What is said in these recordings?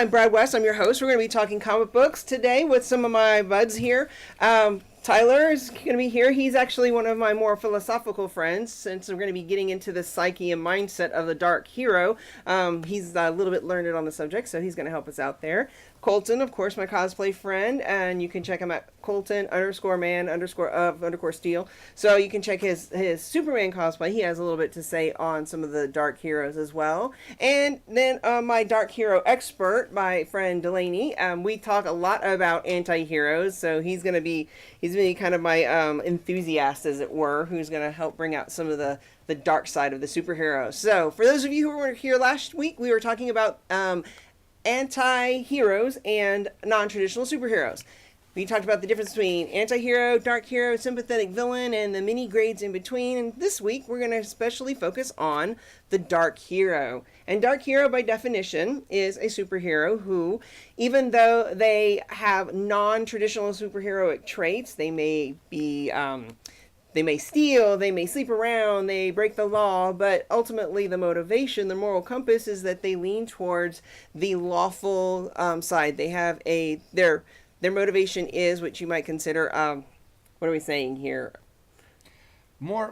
I'm Brad West. I'm your host. We're going to be talking comic books today with some of my buds here. Tyler is going to be here. He's actually one of my more philosophical friends, since we're going to be getting into the psyche and mindset of the dark hero. He's a little bit learned on the subject, so he's going to help us out there. Colton, of course, my cosplay friend, and you can check him at Colton_man_of_steel. So you can check his Superman cosplay. He has a little bit to say on some of the dark heroes as well. And then my dark hero expert, my friend Delaney. We talk a lot about anti-heroes, so he's going to be kind of my enthusiast, as it were, who's going to help bring out some of the dark side of the superheroes. So for those of you who were here last week, we were talking about anti-heroes and non-traditional superheroes. We talked about the difference between anti-hero, dark hero, sympathetic villain, and the many grades in between. And this week, we're going to especially focus on the dark hero. And dark hero, by definition, is a superhero who, even though they have non-traditional superheroic traits, they may be... they may steal, they may sleep around, they break the law, but ultimately the motivation, the moral compass, is that they lean towards the lawful side. They have their motivation is what you might consider, what are we saying here? More,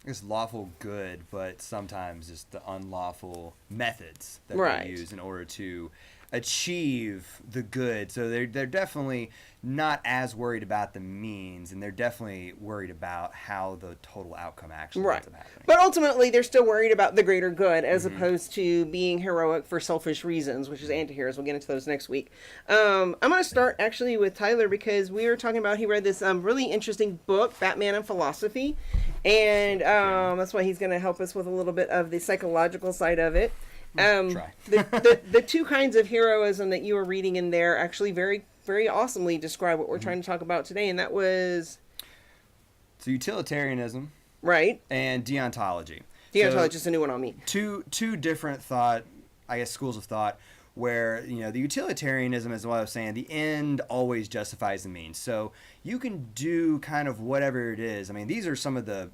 it's lawful good, but sometimes it's the unlawful methods that they use in order to achieve the good. So they're definitely not as worried about the means, and they're definitely worried about how the total outcome actually ends up happening. But ultimately, they're still worried about the greater good, as opposed to being heroic for selfish reasons, which is anti-heroes. We'll get into those next week. I'm going to start actually with Tyler, because we were talking about, he read this really interesting book, Batman and Philosophy, and that's why he's going to help us with a little bit of the psychological side of it. The two kinds of heroism that you were reading in there actually very, very awesomely describe what we're trying to talk about today, and that was... So utilitarianism. Right. And deontology. Deontology is a new one on me. Two different schools of thought, where, the utilitarianism is what I was saying, the end always justifies the means. So you can do kind of whatever it is. I mean, these are some of the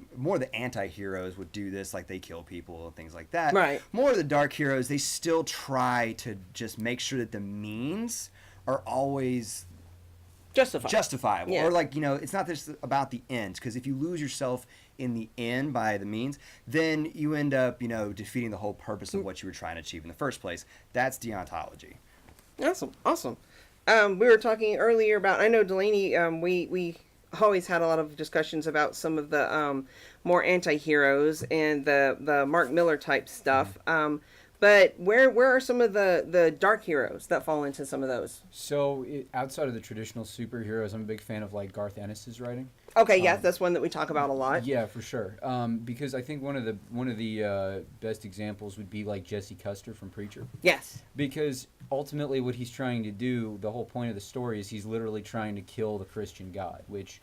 anti-heroes would do this, like they kill people and things like that. Right. More of the dark heroes, they still try to just make sure that the means are always justifiable. Yeah. Or it's not just about the ends, because if you lose yourself in the end by the means, then you end up, defeating the whole purpose of what you were trying to achieve in the first place. That's deontology. Awesome. We were talking earlier about, I know Delaney, we always had a lot of discussions about some of the more anti-heroes and the Mark Miller type stuff. But where are some of the dark heroes that fall into some of those? So outside of the traditional superheroes, I'm a big fan of Garth Ennis's writing. Okay, yes, that's one that we talk about a lot. Yeah, for sure. Because I think one of the best examples would be Jesse Custer from Preacher. Yes. Because ultimately, what he's trying to do, the whole point of the story is he's literally trying to kill the Christian God, which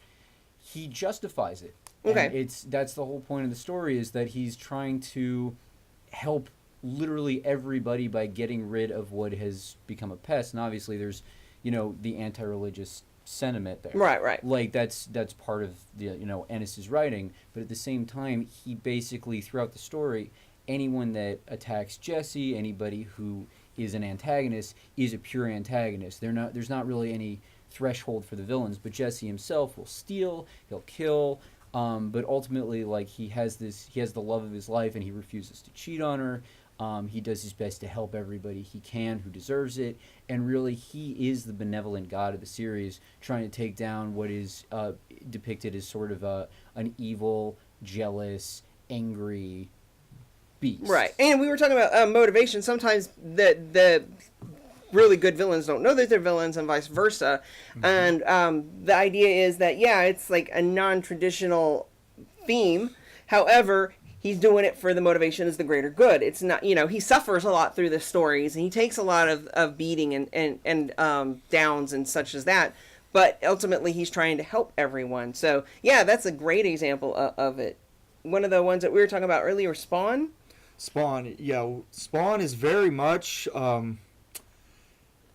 he justifies it. Okay. And that's the whole point of the story, is that he's trying to help literally everybody by getting rid of what has become a pest. And obviously, there's the anti-religious sentiment there. Right. That's part of the Ennis's writing, but at the same time, he basically, throughout the story, anyone that attacks Jesse, anybody who is an antagonist, is a pure antagonist. There's not really any threshold for the villains, but Jesse himself will steal, he'll kill, but ultimately, he has the love of his life, and he refuses to cheat on her. He does his best to help everybody he can who deserves it, and really he is the benevolent God of the series, trying to take down what is depicted as sort of an evil, jealous, angry beast. Right, and we were talking about motivation. Sometimes the really good villains don't know that they're villains, and vice versa. And the idea is that, it's like a non-traditional theme. However, he's doing it for the motivation as the greater good. It's not, he suffers a lot through the stories, and he takes a lot of beating and downs and such as that. But ultimately, he's trying to help everyone. So, that's a great example of it. One of the ones that we were talking about earlier, Spawn. Spawn is very much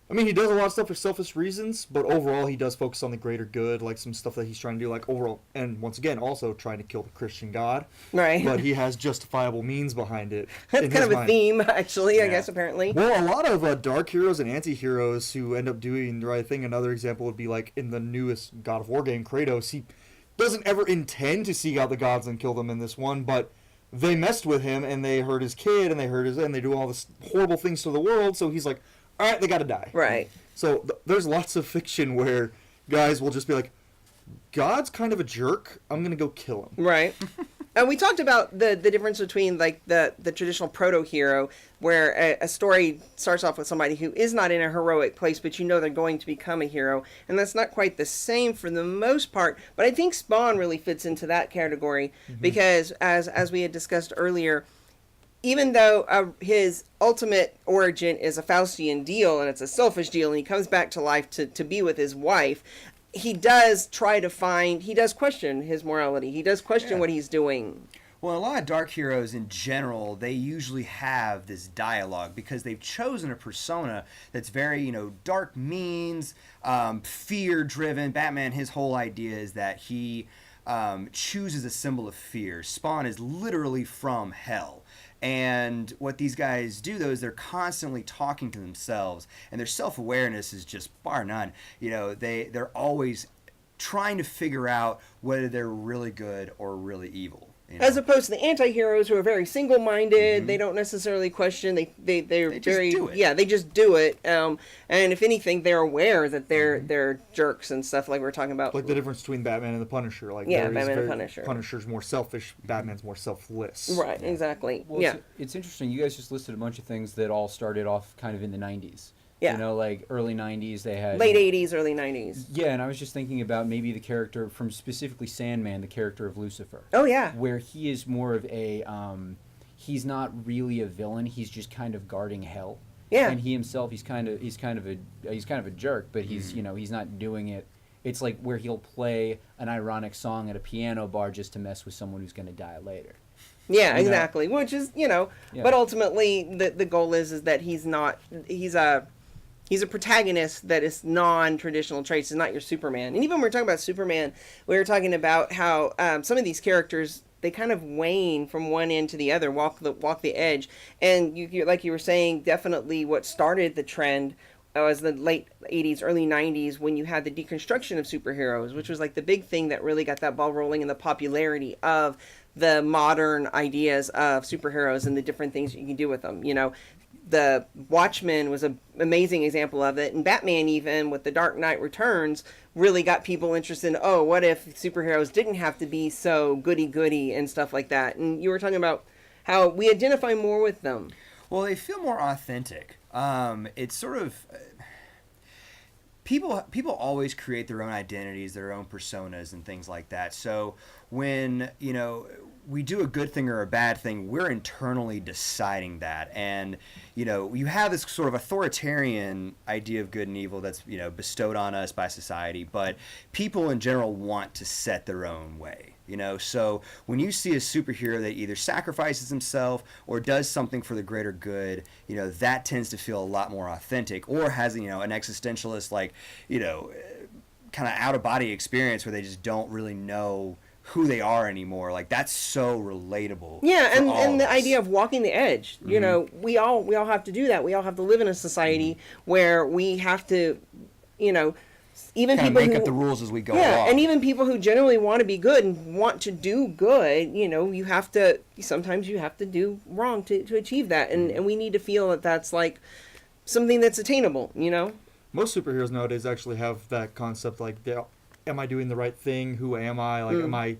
I mean, he does a lot of stuff for selfish reasons, but overall he does focus on the greater good, like some stuff that he's trying to do, like overall, and once again, also trying to kill the Christian God. Right. But he has justifiable means behind it. That's kind of a theme, actually, I guess, apparently. Well, a lot of dark heroes and anti-heroes who end up doing the right thing, another example would be like in the newest God of War game, Kratos, he doesn't ever intend to seek out the gods and kill them in this one, but they messed with him and they hurt his kid and they do all this horrible things to the world, so he's like, all right, they gotta die. Right. So there's lots of fiction where guys will just be like, God's kind of a jerk, I'm gonna go kill him. Right. And we talked about the difference between like the traditional proto-hero, where a story starts off with somebody who is not in a heroic place, but you know they're going to become a hero. And that's not quite the same for the most part. But I think Spawn really fits into that category because, as we had discussed earlier, even though his ultimate origin is a Faustian deal and it's a selfish deal and he comes back to life to be with his wife, he does question his morality. He does question what he's doing. Well, a lot of dark heroes in general, they usually have this dialogue because they've chosen a persona that's very, dark means, fear-driven. Batman, his whole idea is that he chooses a symbol of fear. Spawn is literally from hell. And what these guys do, though, is they're constantly talking to themselves, and their self-awareness is just bar none. They're always trying to figure out whether they're really good or really evil. As opposed to the anti-heroes who are very single-minded, they don't necessarily question. They very do it. Yeah, they just do it. And if anything, they're aware that they're jerks and stuff like we were talking about. Like the difference between Batman and the Punisher. Like Batman and Punisher. Punisher's more selfish. Batman's more selfless. Right. Exactly. Well, it's interesting. You guys just listed a bunch of things that all started off kind of in the 90s. Yeah. Like early 90s, they had... Late 80s, early 90s. Yeah, and I was just thinking about maybe the character from specifically Sandman, the character of Lucifer. Oh, yeah. Where he is more of a... he's not really a villain, he's just kind of guarding hell. Yeah. And he himself, he's kind of a jerk, but he's, he's not doing it. It's like where he'll play an ironic song at a piano bar just to mess with someone who's going to die later. Yeah, exactly. Which is, but ultimately the goal is that he's a protagonist that is non-traditional traits. It's not your Superman. And even when we're talking about Superman, we were talking about how some of these characters, they kind of wane from one end to the other, walk the edge. And you like you were saying, definitely what started the trend was the late 80s, early 90s, when you had the deconstruction of superheroes, which was like the big thing that really got that ball rolling in the popularity of the modern ideas of superheroes and the different things you can do with them. The Watchmen was an amazing example of it, and Batman, even with The Dark Knight Returns, really got people interested in, what if superheroes didn't have to be so goody-goody and stuff like that. And you were talking about how we identify more with them. Well, they feel more authentic. It's sort of... People always create their own identities, their own personas, and things like that. So when, we do a good thing or a bad thing, we're internally deciding that. And, you have this sort of authoritarian idea of good and evil that's, bestowed on us by society. But people in general want to set their own way. So when you see a superhero that either sacrifices himself or does something for the greater good, that tends to feel a lot more authentic, or has, an existentialist, kind of out-of-body experience where they just don't really know who they are anymore. Like, that's so relatable. Yeah, and the idea of walking the edge. We all have to do that. We all have to live in a society where we have to, even kind people of make who up the rules as we go yeah, along. and even people who generally want to be good and want to do good, sometimes you have to do wrong to achieve that, and we need to feel that that's like something that's attainable. Most superheroes nowadays actually have that concept, like, am I doing the right thing? Who am I? Like,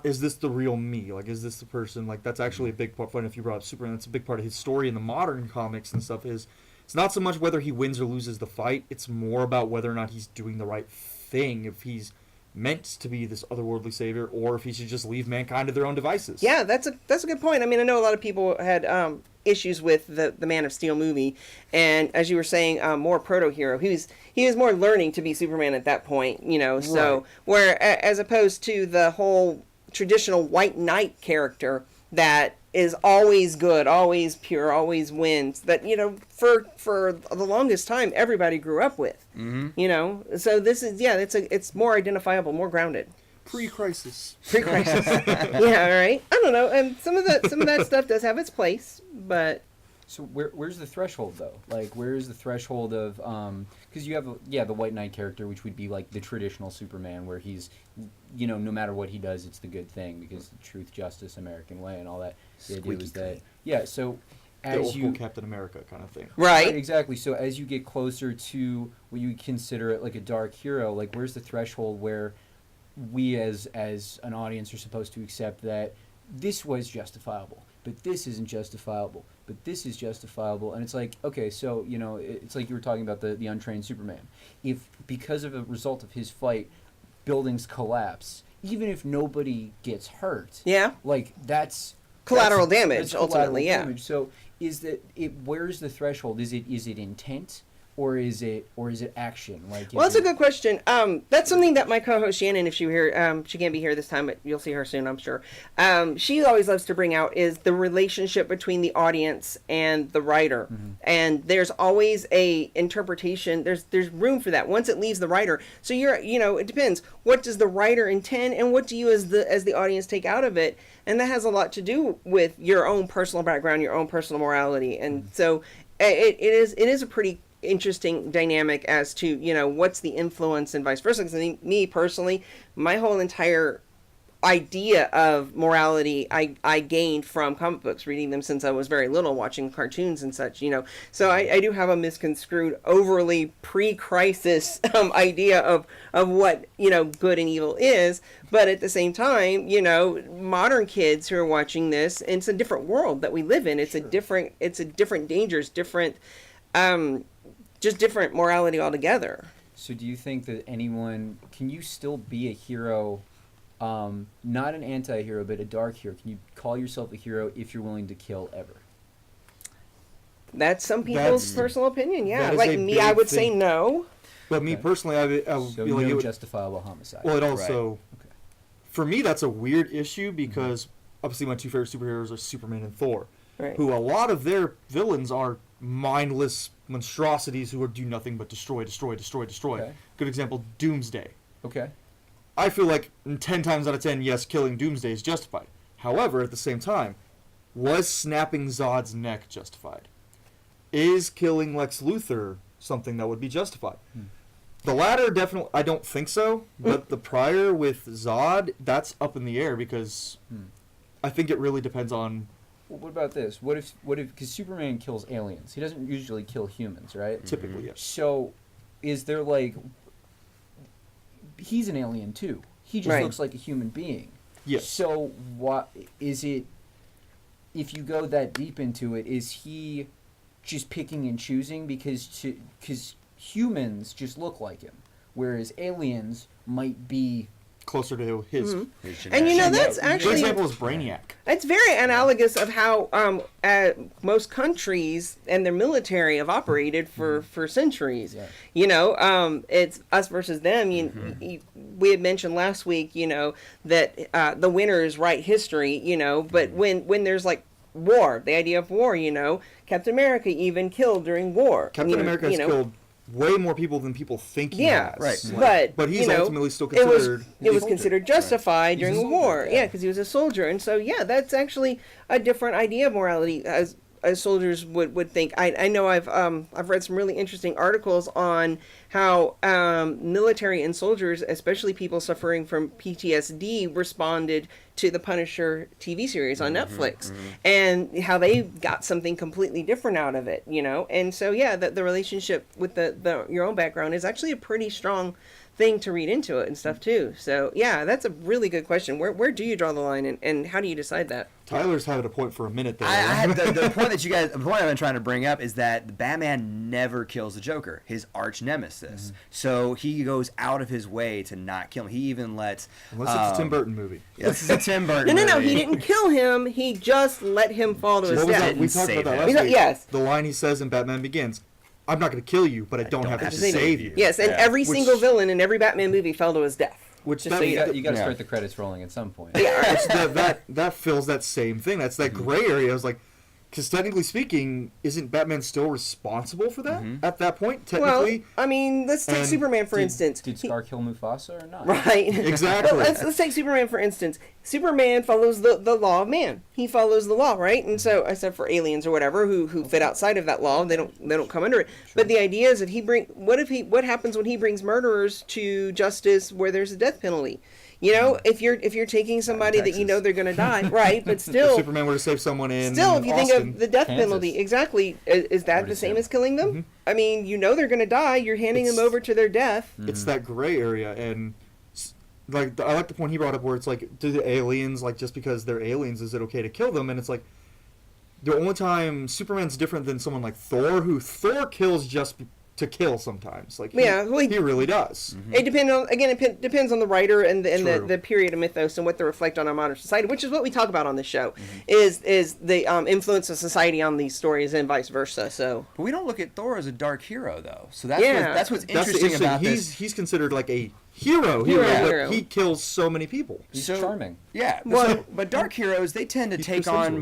is this the real me? Like, is this the person? Like, that's actually a big part. Fun if you brought up Superman, that's a big part of his story in the modern comics and stuff. Is it's not so much whether he wins or loses the fight. It's more about whether or not he's doing the right thing. If he's meant to be this otherworldly savior, or if he should just leave mankind to their own devices. Yeah, that's a good point. I mean, I know a lot of people had issues with the Man of Steel movie, and as you were saying, more proto-hero. He was more learning to be Superman at that point, so Right. where as opposed to the whole traditional white knight character that is always good, always pure, always wins. That, you know, for the longest time everybody grew up with. You know, so this is it's more identifiable, more grounded. Pre-crisis. Pre-crisis. Yeah, right. I don't know, and some of that stuff does have its place, but. So where's the threshold though? Like, where's the threshold of because you have the White Knight character, which would be like the traditional Superman, where he's, you know, no matter what he does, it's the good thing because the truth, justice, American way, and all that. The idea was that so The as old you school Captain America kind of thing. Right. exactly. So as you get closer to what you would consider it like a dark hero, like where's the threshold where we as an audience are supposed to accept that this was justifiable, but this isn't justifiable, but this is justifiable. And it's like, okay, so, you know, it's like you were talking about the untrained Superman. If because of a result of his fight, buildings collapse, even if nobody gets hurt, like that's collateral damage, that's ultimately, collateral damage. So where's the threshold? Is it intent? Or is it action? Like, well, that's a good question. That's something that my co-host Shannon, if she were here, she can't be here this time, but you'll see her soon, I'm sure. She always loves to bring out is the relationship between the audience and the writer, and there's always a interpretation. There's room for that once it leaves the writer. So it depends. What does the writer intend, and what do you as the audience take out of it? And that has a lot to do with your own personal background, your own personal morality, and so it is a pretty interesting dynamic as to, you know, what's the influence and vice versa. Because me personally, my whole entire idea of morality I gained from comic books, reading them since I was very little, watching cartoons and such, you know. So I do have a misconstrued, overly pre-crisis idea of what, you know, good and evil is. But at the same time, you know, modern kids who are watching this, and it's a different world that we live in. It's a different dangers, different just different morality altogether. So do you think that can you still be a hero, not an anti-hero, but a dark hero? Can you call yourself a hero if you're willing to kill ever? That's some people's personal opinion, yeah. That is Like me, I would say no. But me personally, I would So feel like it would, justifiable homicide. well, it also, Okay. for me, that's a weird issue because obviously my two favorite superheroes are Superman and Thor, Right. who a lot of their villains are mindless monstrosities who do nothing but destroy. Okay. Good example, Doomsday. Okay. I feel like 10 times out of 10, yes, killing Doomsday is justified. However, at the same time, was snapping Zod's neck justified? Is killing Lex Luthor something that would be justified? The latter, definitely, I don't think so. But the prior with Zod, that's up in the air because I think it really depends on. Well, what about this? What if because Superman kills aliens, he doesn't usually kill humans, right? Typically, yes. So, is there like he's an alien too? He just Right. looks like a human being. Yes. So what is it? If you go that deep into it, is he just picking and choosing because humans just look like him, whereas aliens might be Closer to his. And you know, that's Good actually, example is Brainiac. it's very analogous of how most countries and their military have operated for centuries. Yeah. You know, it's us versus them. We had mentioned last week, you know, that the winners write history, you know, but when there's like war, the idea of war, you know, Captain America even killed during war. Captain America has killed way more people than people think he Yeah, has. Right. But he's you know, ultimately still considered. It was considered justified He's a during the soldier, war. yeah. Yeah, because he was a soldier, and so that's actually a different idea of morality as soldiers would think. I know I've read some really interesting articles on how military and soldiers, especially people suffering from PTSD, responded to the Punisher TV series on Netflix, and how they got something completely different out of it, you know. And so the relationship with the your own background is actually a pretty strong thing to read into it and stuff too. So that's a really good question. Where do you draw the line, and how do you decide that? Tyler's had a point for a minute there. I had the point the point I've been trying to bring up is that Batman never kills the Joker, his arch nemesis. So he goes out of his way to not kill him. He even lets Unless it's a Tim Burton movie. This is a Tim Burton. No, movie. he didn't kill him. He just let him fall to his What was death. that? We talked about that last week. Yes. The line he says in Batman Begins, "I'm not going to kill you, but I don't have to save you." Yes, and every single villain in every Batman movie fell to his death. Which Just that, so you know. You got to Yeah. start the credits rolling at some point. Yeah. that fills that same thing. That's that gray area. I was like, because technically speaking, isn't Batman still responsible for that at that point? Well, Technically, I mean, let's take And Superman for instance. Did Scar kill Mufasa or not? Right. Exactly. Well, let's take Superman for instance. Superman follows the law of man. He follows the law, right? And so, except for aliens or whatever who fit outside of that law, they don't come under it. But the idea is that what happens when he brings murderers to justice where there's a death penalty? You know, if you're taking somebody that you know they're going to die, right? But if still, Superman were to save someone in still, if you think Austin, of the death Kansas. penalty, exactly, is that the same as killing them? I mean, you know they're going to die. You're handing them It's- over to their death. it's that gray area, and like I like the point he brought up where it's like, do the aliens, like, just because they're aliens, is it okay to kill them? And it's like, the only time Superman's different than someone like Thor, who Thor kills just to kill sometimes. Like, Yeah, well, he really does. It depends on the writer and True. the period of mythos and what they reflect on our modern society, which is what we talk about on this show, is the influence of society on these stories and vice versa. So But we don't look at Thor as a dark hero, though. So that's Yeah. that's what's That's the interesting about this. He's considered like a hero, Hero. but he kills so many people. He's So- charming. Yeah, Well- but dark heroes, they tend to He's take on perceptual.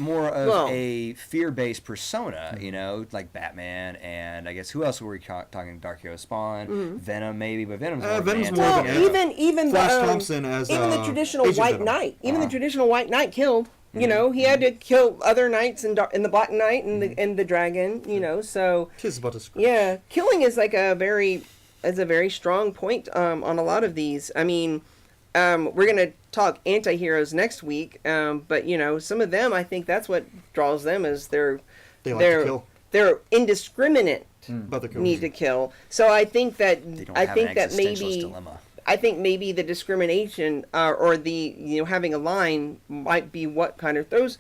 more of Well- a fear-based persona, you know, like Batman, and I guess who else were we talking? Dark hero, Spawn, Venom, maybe, but Venom's more, Venom's of an more of anti- an anti- even Flash the Thompson as even the traditional Agent White Venom. Knight, even the traditional White Knight killed. You know, he had to kill other knights in the Black Knight and the Dragon. You know, so. Tis about to scream. Yeah, killing is like a very strong point on a lot of these. I mean, we're gonna talk anti-heroes next week, but you know, some of them, I think that's what draws them is They like to they're kill. they're indiscriminate About the kills. need to kill. So I think that They don't I have think an that existentialist maybe dilemma. I think maybe the discrimination or the having a line might be what kind of throws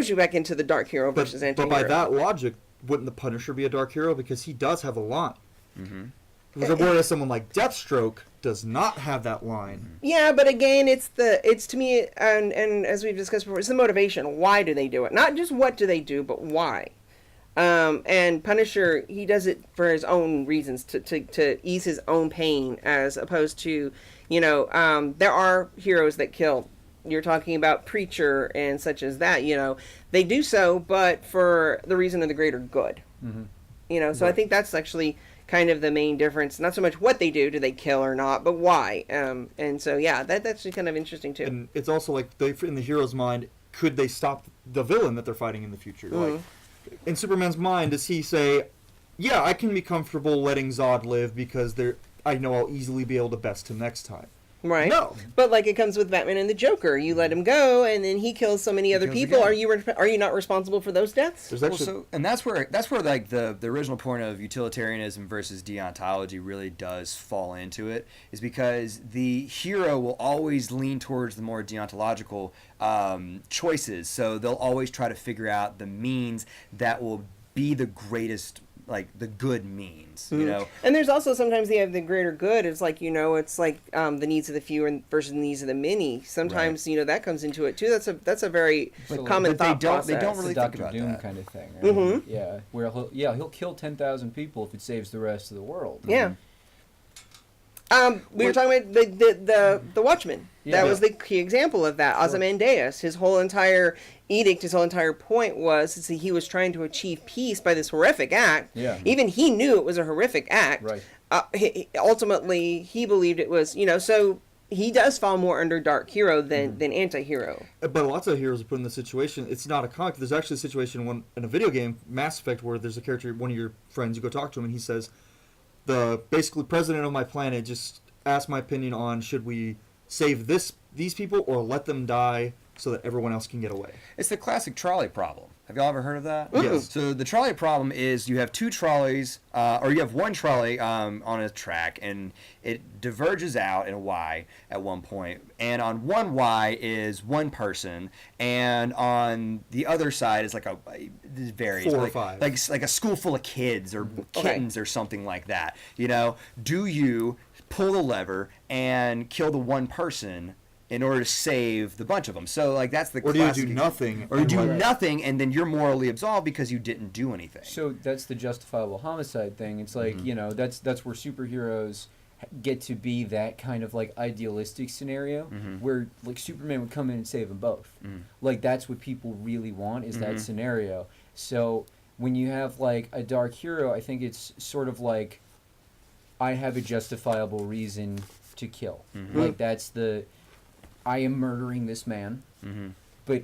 you back into the dark hero But, versus but anti-hero. by that logic, wouldn't the Punisher be a dark hero because he does have a line? Whereas someone like Deathstroke does not have that line. Yeah, but again, it's to me, and as we've discussed before, it's the motivation. Why do they do it? Not just what do they do, but why. And Punisher, he does it for his own reasons to ease his own pain, as opposed to, there are heroes that kill. You're talking about Preacher and such as that. They do so, but for the reason of the greater good. So I think that's actually kind of the main difference. Not so much what they do they kill or not, but why. And so yeah, that's actually kind of interesting too. And it's also like in the hero's mind, could they stop the villain that they're fighting in the future? Like in Superman's mind, does he say, "Yeah, I can be comfortable letting Zod live because I know I'll easily be able to best him next time." Right. No. But like it comes with Batman and the Joker. You let him go, and then he kills so many other kills people. again. Are you not responsible for those deaths? There's Well, actually and that's where like the original point of utilitarianism versus deontology really does fall into it, is because the hero will always lean towards the more deontological choices. So they'll always try to figure out the means that will be the greatest, like the good means, you know. And there's also sometimes they have the greater good. It's like it's like the needs of the few versus the needs of the many. Sometimes that comes into it too. That's a very common but thought they don't process. really It's a think Dr. about Doom that. kind of thing. Right? Yeah, where he'll kill 10,000 people if it saves the rest of the world. Yeah. We were talking about the Watchmen. Yeah. That was the key example of that. Ozymandias, his whole entire edict, his whole entire point was he was trying to achieve peace by this horrific act. Yeah. Even he knew it was a horrific act. Right. Ultimately, he believed it was, so he does fall more under dark hero than anti-hero. But lots of heroes are put in the situation. It's not a comic. There's actually a situation in a video game, Mass Effect, where there's a character, one of your friends, you go talk to him, and he says, the basically president of my planet just asked my opinion on should we save these people or let them die so that everyone else can get away. It's the classic trolley problem. Have y'all ever heard of that? Yes. So the trolley problem is you have two trolleys, or you have one trolley on a track, and it diverges out in a Y at one point. And on one Y is one person, and on the other side is like this varies. 4 or like, 5. like a school full of kids or Okay. kittens or something like that. Do you pull the lever and kill the one person in order to save the bunch of them? So like that's the Or do you classic do nothing? or you and do let- nothing, and then you're morally absolved because you didn't do anything. So that's the justifiable homicide thing. It's like that's where superheroes get to be that kind of like idealistic scenario where like Superman would come in and save them both. Like that's what people really want is that scenario. So when you have like a dark hero, I think it's sort of like I have a justifiable reason to kill. Like that's I am murdering this man, but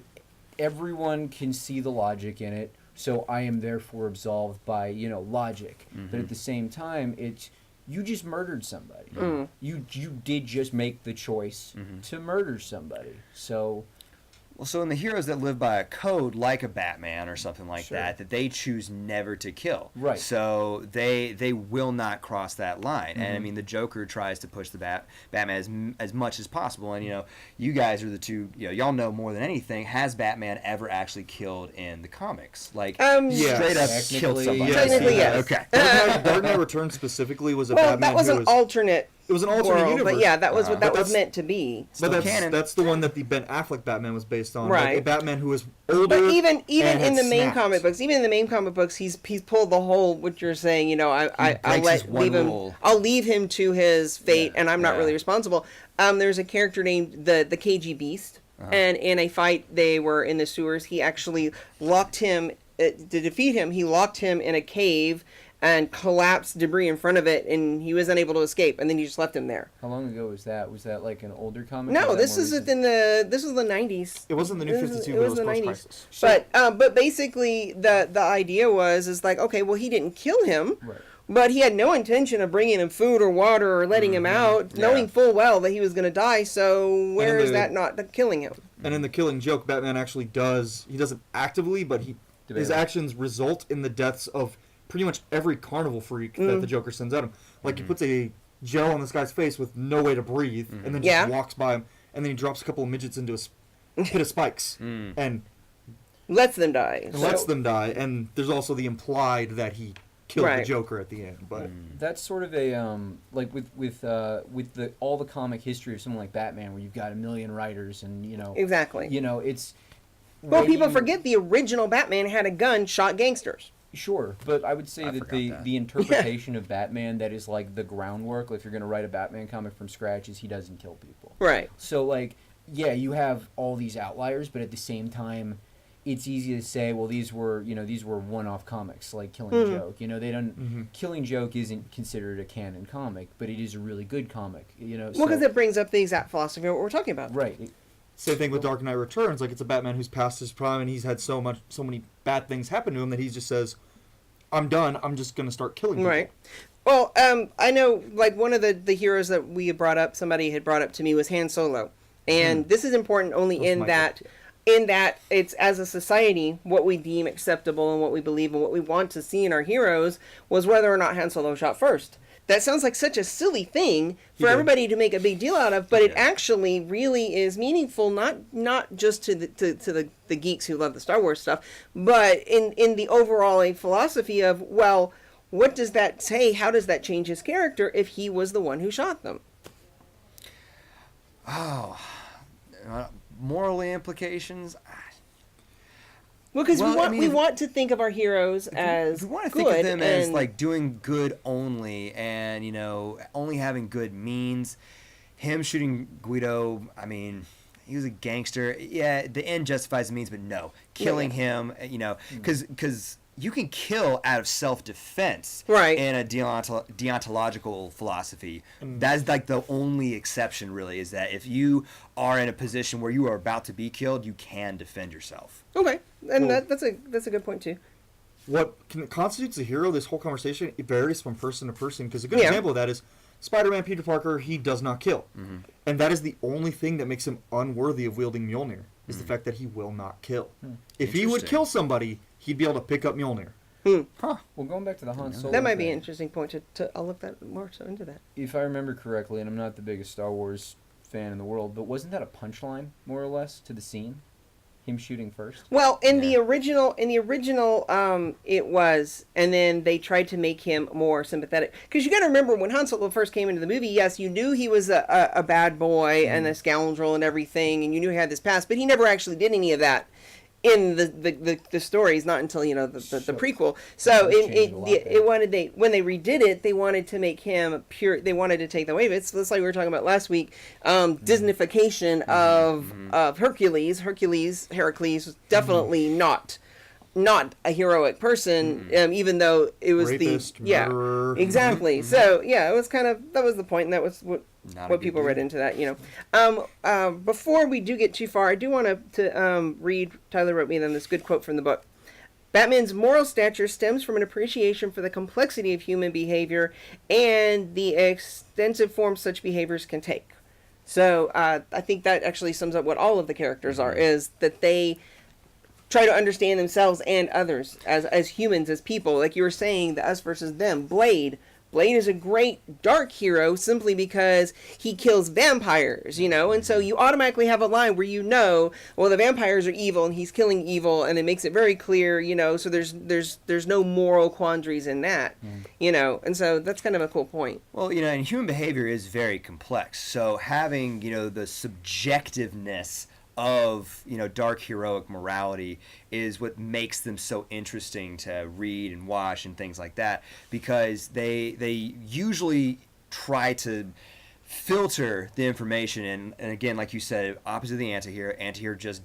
everyone can see the logic in it, so I am therefore absolved by, logic. But at the same time, you just murdered somebody. You did just make the choice to murder somebody. So Well, so in the heroes that live by a code, like a Batman or something like that they choose never to kill. Right. So they will not cross that line. And I mean, the Joker tries to push the Batman as much as possible. And you guys are the two. Y'all know more than anything. Has Batman ever actually killed in the comics? Like straight up killed somebody? Technically, yes. Okay. Dark Knight Returns specifically was a Well, Batman that was who an alternate. It was an alternate world, universe. but yeah, that was what that But was meant to be. But canon. that's the one that the Ben Affleck Batman was based on. Right. Like a Batman who was older. But even and in had the main snapped. comic books, he's pulled the whole what you're saying. I'll breaks his one leave him. rule. I'll leave him to his fate, Yeah, and I'm not yeah. really responsible. There's a character named the Cagey Beast, and in a fight they were in the sewers. He actually locked him to defeat him. He locked him in a cave and collapsed debris in front of it, and he was unable to escape. And then he just left him there. how long ago was that? Was that like an older comic? or No, was that this more is recent? this was the 90s. It wasn't the New It was- 52, it but it was was the 90s. post-crisis. But basically the idea was like, okay, well, he didn't kill him, Right. but he had no intention of bringing him food or water or letting him out, knowing full well that he was going to die. So where is that not killing him? And in the Killing Joke, Batman actually he doesn't actively, but his Debatable. actions result in the deaths of pretty much every carnival freak that the Joker sends at him. Like, he puts a gel on this guy's face with no way to breathe, and then just walks by him, and then he drops a couple of midgets into a pit of spikes, and Lets them die. lets them die. And there's also the implied that he killed the Right. Joker at the end. But That's sort of a like with the all the comic history of someone like Batman, where you've got a million writers and Exactly. it's. Well, when people you- forget the original Batman had a gun, shot gangsters. Sure, but I would say I that forgot the that. the interpretation of Batman that is like the groundwork, like if you're going to write a Batman comic from scratch, is he doesn't kill people. Right. So like, yeah, you have all these outliers, but at the same time, it's easy to say, well, these were one-off comics, like Killing Joke. They don't. Killing Joke isn't considered a canon comic, but it is a really good comic. Well, because it brings up the exact philosophy of what we're talking about. Right. same thing with Dark Knight Returns. Like, it's a Batman who's past his prime, and he's had so many bad things happen to him that he just says, I'm done. I'm just going to start killing people. Right. Well, I know, like, one of the heroes that we had brought up, somebody had brought up to me, was Han Solo. And this is important only That's in my that it's, as a society, what we deem acceptable and what we believe and what we want to see in our heroes was whether or not Han Solo shot first. That sounds like such a silly thing for everybody to make a big deal out of, but it actually really is meaningful, not just to the geeks who love the Star Wars stuff, but in the overall philosophy of, well, what does that say? How does that change his character if he was the one who shot them? Morally implications. Well, because Well, we want to think of our heroes as We want to good think of them as and- like doing good only, and only having good means. Him shooting Guido, I mean, he was a gangster. Yeah, the end justifies the means, but no, killing him, because you can kill out of self-defense, Right. in a deontological philosophy. That's like the only exception, really, is that if you are in a position where you are about to be killed, you can defend yourself. Okay, and Well- that's a good point too. What constitutes a hero, this whole conversation, it varies from person to person. Because a good Yeah. example of that is Spider-Man Peter Parker, he does not kill. And that is the only thing that makes him unworthy of wielding Mjolnir, is the fact that he will not kill. If he would Interesting. kill somebody, he'd be able to pick up Mjolnir. Well, going back to the Han Solo That might be an thing, interesting point to I'll look that more so into that. if I remember correctly, and I'm not the biggest Star Wars fan in the world, but wasn't that a punchline, more or less, to the scene? Him shooting first? Well, in the original, it was, and then they tried to make him more sympathetic. Because you got to remember, when Han Solo first came into the movie, yes, you knew he was a bad boy and a scoundrel and everything, and you knew he had this past, but he never actually did any of that. in the stories, not until the prequel. So when they redid it, they wanted to make him pure. They wanted to take away. It's like we were talking about last week. Disneyfication of Hercules. Heracles was definitely not a heroic person, even though it was Rapist, the murderer. exactly. So it was that was the point, and that was what people read into that. Before we do get too far, I do want to read. Tyler wrote me then this good quote from the book. Batman's moral stature stems from an appreciation for the complexity of human behavior and the extensive forms such behaviors can take. So I think that actually sums up what all of the characters are, is that they try to understand themselves and others as humans, as people. Like you were saying, the us versus them. Blade is a great dark hero simply because he kills vampires, and so you automatically have a line where well, the vampires are evil and he's killing evil, and it makes it very clear, so there's no moral quandaries in that, and so that's kind of a cool point. Well, and human behavior is very complex, so having, the subjectiveness of dark heroic morality is what makes them so interesting to read and watch and things like that, because they usually try to filter the information, and again, like you said, opposite of the anti-hero just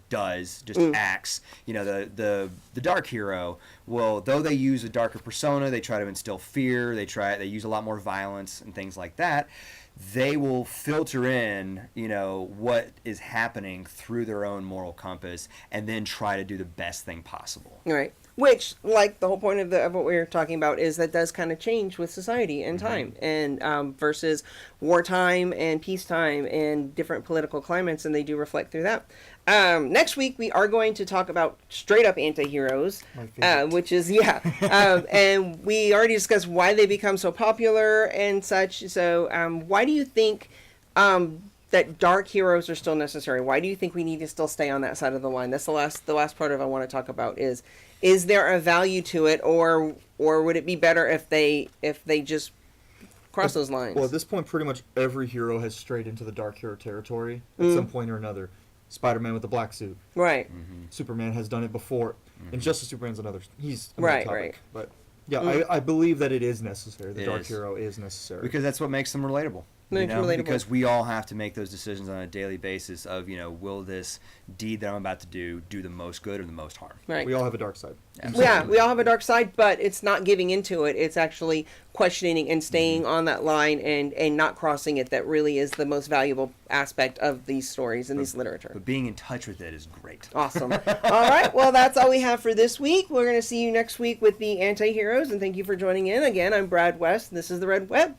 acts. The dark hero, well, though they use a darker persona, they try to instill fear, they use a lot more violence and things like that. They will filter in, what is happening through their own moral compass, and then try to do the best thing possible. Right. Which, like the whole point of what we were talking about, is that does kind of change with society and time, and versus wartime and peacetime and different political climates, and they do reflect through that. Next week we are going to talk about straight up anti-heroes, which is and we already discussed why they become so popular and such. So why do you think that dark heroes are still necessary? Why do you think we need to still stay on that side of the line? That's the last part of I want to talk about is there a value to it, or would it be better if they just cross those lines? Well, at this point, pretty much every hero has strayed into the dark hero territory at some point or another. Spider-Man with the black suit. Right. Superman has done it before. And Justice Superman's another. He's right, topic. right. But yeah, I believe that it is necessary. The dark hero is necessary. Because that's what makes them relatable. Because we all have to make those decisions on a daily basis of, will this deed that I'm about to do the most good or the most harm? Right. We all have a dark side. Absolutely. Yeah, we all have a dark side, but it's not giving into it. It's actually questioning and staying on that line and not crossing it. That really is the most valuable aspect of these stories and these literature. But being in touch with it is great. Awesome. All right, well, that's all we have for this week. We're going to see you next week with the anti-heroes, and thank you for joining in. Again, I'm Brad West, and this is The Red Web.